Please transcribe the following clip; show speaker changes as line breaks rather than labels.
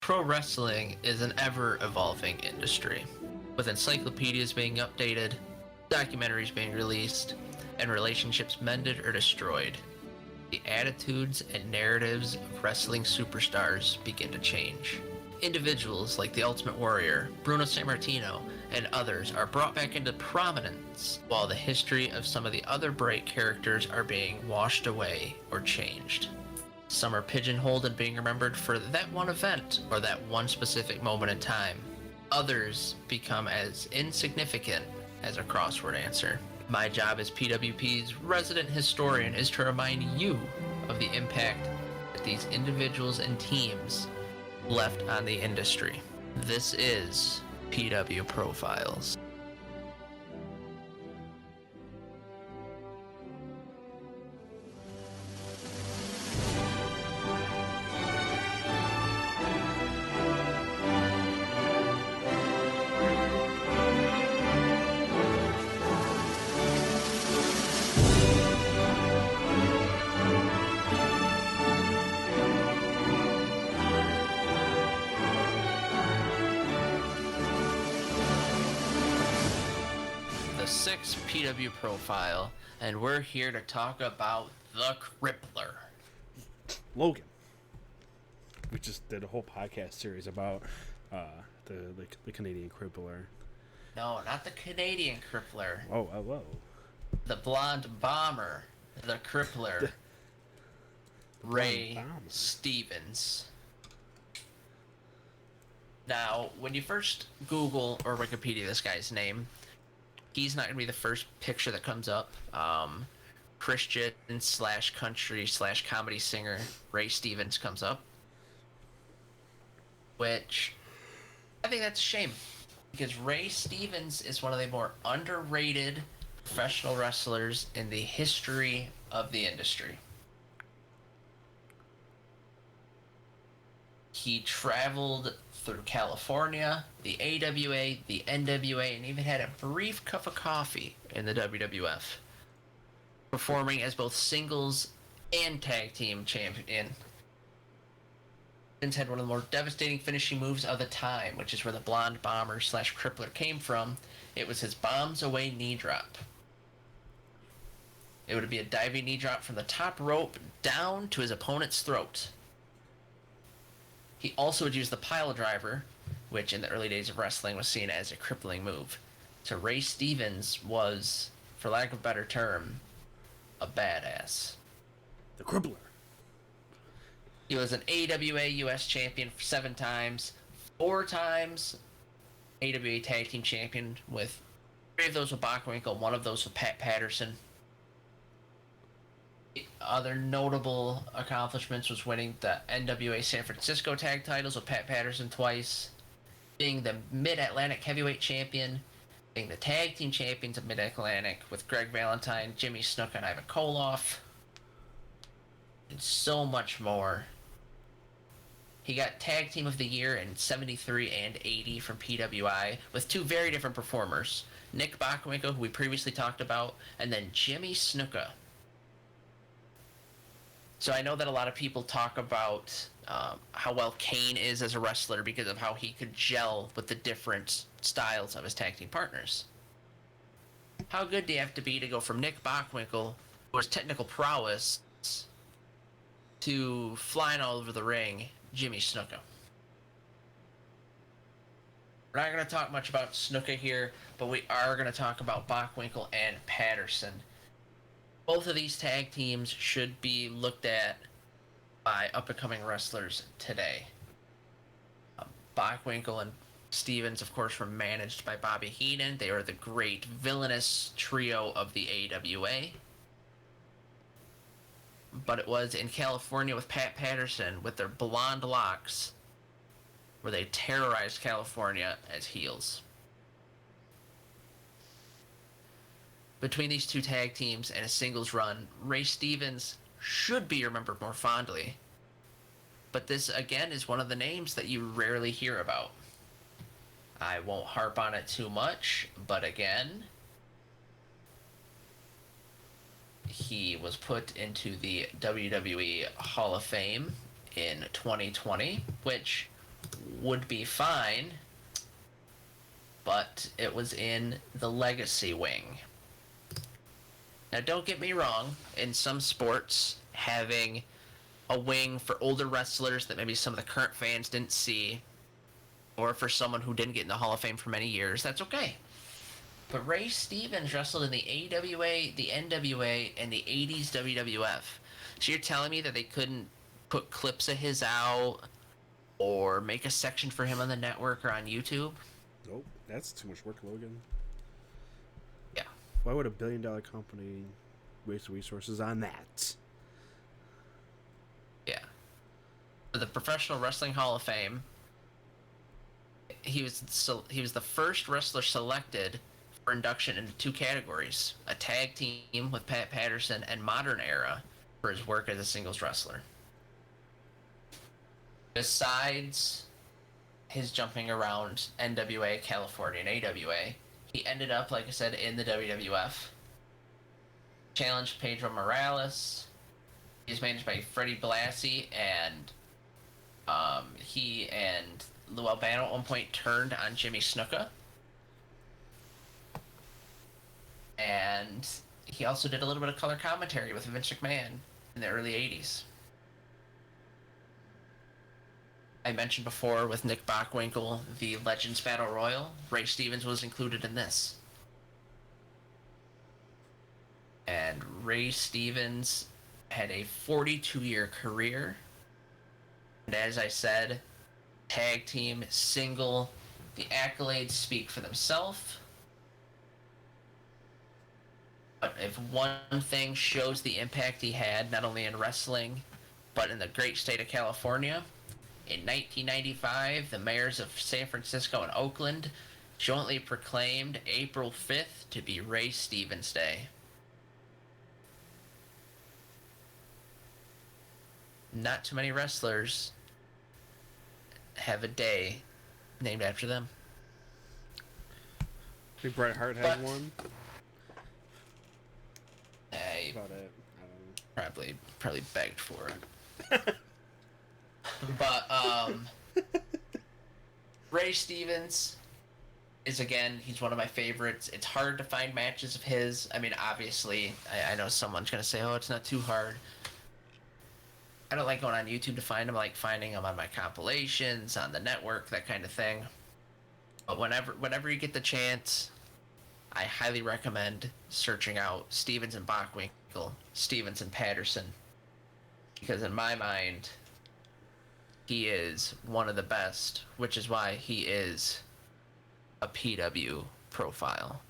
pro wrestling is an ever-evolving industry, with encyclopedias being updated, documentaries being released, and relationships mended or destroyed. The attitudes and narratives of wrestling superstars begin to change. Individuals like the Ultimate Warrior, Bruno Sammartino, and others are brought back into prominence, while the history of some of the other bright characters are being washed away or changed. Some are pigeonholed and being remembered for that one event or that one specific moment in time. Others become as insignificant as a crossword answer. My job as PWP's resident historian is to remind you of the impact that these individuals and teams left on the industry. This is PW Profiles. PW Profile, and we're here to talk about the Crippler.
Logan. We just did a whole podcast series about the Canadian Crippler.
No, not the Canadian Crippler.
Oh, hello.
The Blonde Bomber, the Crippler. Ray Stevens. Now, when you first Google or Wikipedia this guy's name, he's not going to be the first picture that comes up. Christian / country / comedy singer Ray Stevens comes up. Which, I think that's a shame. Because Ray Stevens is one of the more underrated professional wrestlers in the history of the industry. He traveled through California, the AWA, the NWA, and even had a brief cup of coffee in the WWF, performing as both singles and tag team champion. Stevens had one of the more devastating finishing moves of the time, which is where the Blonde Bomber / Crippler came from. It was his bombs away knee drop. It would be a diving knee drop from the top rope down to his opponent's throat. He also would use the pile driver, which in the early days of wrestling was seen as a crippling move. So Ray Stevens was, for lack of a better term, a badass.
The Crippler.
He was an AWA US champion 7 times, 4 times AWA Tag Team Champion, with 3 of those with Bockwinkel, 1 of those with Pat Patterson. Other notable accomplishments was winning the NWA San Francisco tag titles with Pat Patterson twice, being the Mid-Atlantic Heavyweight Champion, being the Tag Team Champions of Mid-Atlantic with Greg Valentine, Jimmy Snuka, and Ivan Koloff, and so much more. He got Tag Team of the Year in 73 and 80 from PWI with 2 very different performers, Nick Bockwinkel, who we previously talked about, and then Jimmy Snuka. So I know that a lot of people talk about how well Kane is as a wrestler because of how he could gel with the different styles of his tag team partners. How good do you have to be to go from Nick Bockwinkel, who has technical prowess, to flying all over the ring, Jimmy Snuka? We're not going to talk much about Snuka here, but we are going to talk about Bockwinkel and Patterson. Both of these tag teams should be looked at by up-and-coming wrestlers today. Bockwinkel and Stevens, of course, were managed by Bobby Heenan. They were the great villainous trio of the AWA. But it was in California with Pat Patterson, with their blonde locks, where they terrorized California as heels. Between these 2 tag teams and a singles run, Ray Stevens should be remembered more fondly. But this, again, is one of the names that you rarely hear about. I won't harp on it too much, but again, he was put into the WWE Hall of Fame in 2020, which would be fine, but it was in the legacy wing. Now, don't get me wrong, in some sports, having a wing for older wrestlers that maybe some of the current fans didn't see, or for someone who didn't get in the Hall of Fame for many years, that's okay. But Ray Stevens wrestled in the AWA, the NWA, and the 80s WWF. So you're telling me that they couldn't put clips of his out or make a section for him on the network or on YouTube?
Nope, that's too much work, Logan.
Yeah.
Why would a billion-dollar company waste resources on that?
Yeah. For the Professional Wrestling Hall of Fame, he was the first wrestler selected for induction into two categories: a tag team with Pat Patterson and Modern Era for his work as a singles wrestler. Besides his jumping around NWA, California, and AWA, he ended up, like I said, in the WWF. Challenged Pedro Morales. He's managed by Freddie Blassie, and he and Lou Albano at one point turned on Jimmy Snuka. And he also did a little bit of color commentary with Vince McMahon in the early 80s. I mentioned before with Nick Bockwinkel, the Legends Battle Royal. Ray Stevens was included in this. And Ray Stevens had a 42-year career. And as I said, tag team, single, the accolades speak for themselves. But if one thing shows the impact he had, not only in wrestling, but in the great state of California, in 1995, the mayors of San Francisco and Oakland jointly proclaimed April 5th to be Ray Stevens Day. Not too many wrestlers have a day named after them.
I think Bret Hart has one.
I
about it.
probably begged for it. But Ray Stevens is, again, he's one of my favorites. It's hard to find matches of his. I mean, obviously, I know someone's gonna say, "Oh, it's not too hard." I don't like going on YouTube to find them. I like finding them on my compilations, on the network, that kind of thing. But whenever you get the chance, I highly recommend searching out Stevens and Bockwinkel, Stevens and Patterson, because in my mind, he is one of the best, which is why he is a PW profile.